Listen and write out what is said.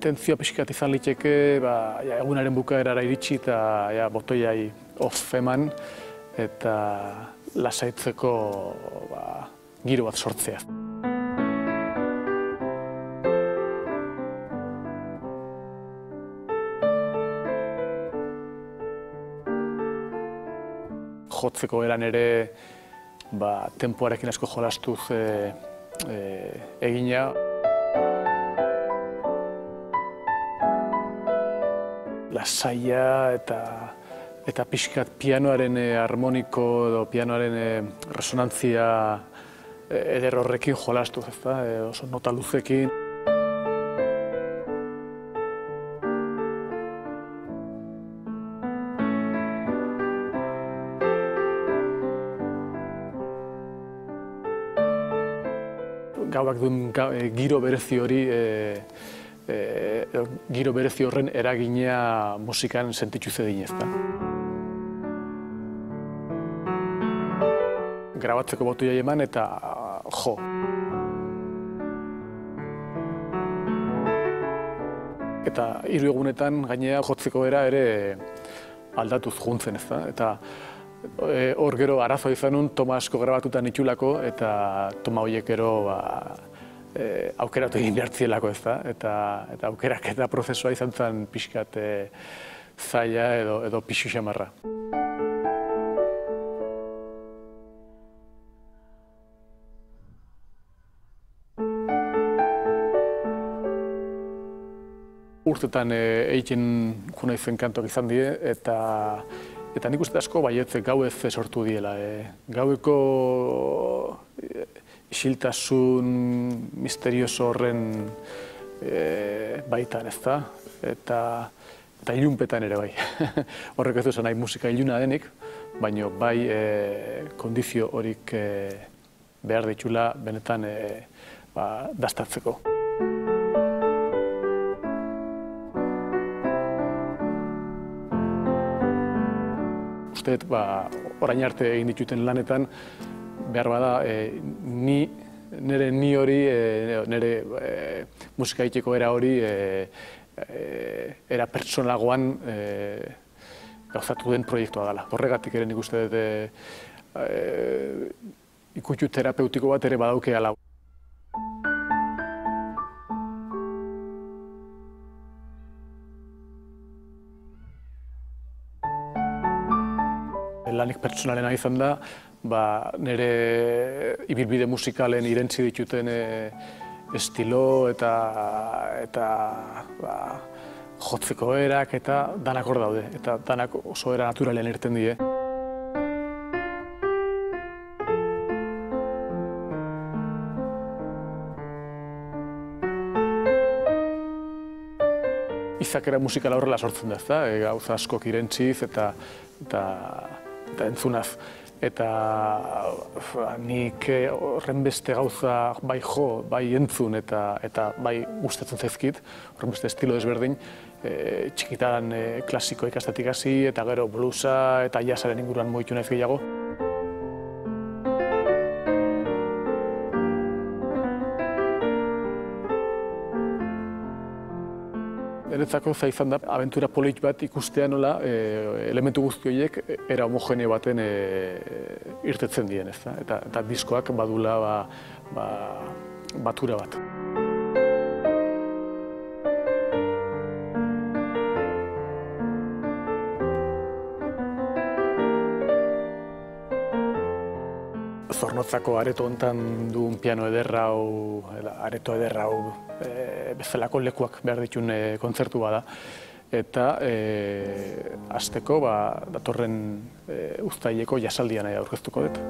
intentzioa pixkat izan liteke egunaren bukaerara iritsi eta botoiai off eman eta lasaitzeko giro bat sortzea. Jotzeko eran ere tempoarekin asko jolastuz egina. Lasaia eta pixkat pianoaren harmoniko edo pianoaren resonantzia eder horrekin jolastuz, oso nota luzekin. Gauak duen giro berezi hori, giro berezi horren eragina musikan sentitzu zedin ezta. Grabatzeko botoiai eman eta jo. Eta 3 egunetan gainea jotzeko era ere aldatuz juntzen ezta. Eta hor gero arazoa izan nun toma asko grabatutan itxulako eta toma horiek gero aukeratu egin behartzielako ezta. Eta aukerak eta prozesua izan zen pixkat zaila edo pixu xamarra. Urtetan egiten juna izen kantoak izan die eta nik uste asko baietze gauez sortu diela. Gaueko isiltasun misterioso horren baitan ezta, eta ilunpetan ere bai. Horrek ez du esan nahi musika iluna denik, baina bai kondizio horik behar ditula benetan dastatzeko. Usteet, orain arte egin dituten lanetan, behar bada, nire ni hori, nire musika egiteko era hori, era pertsonalagoan gauzatu den proiektua dela. Horregatik ere nik uste dut ikutu terapeutiko bat ere badaukeala. Lanik pertsonalena izan da, nire ibilbide musikalen irentzi dituten estilo eta jotzeko erak eta danak hor daude, eta danak oso era naturalean irten die. Izakera musikala horrela sortzen da, gauza askok irentziz eta entzunaz. Eta nik horren beste gauza bai jo, bai entzun eta bai gustatzen zaizkit, horren beste estilo desberdin, txikitan klasiko ikastetik hasi eta gero bluesa eta jazzaren inguruan mugitu naiz gehiago. Niretzako izan da abentura polit bat ikustea nola elementu guzti horiek era homogeneo baten irtetzen dien, eta diskoak badula batura bat. Zornotzako areto hontan duen piano ederra hau, areto ederra hau bezalako lekuak behar ditun kontzertu bada. Eta hasteko datorren uztaileko jasaldian aurkeztuko dut.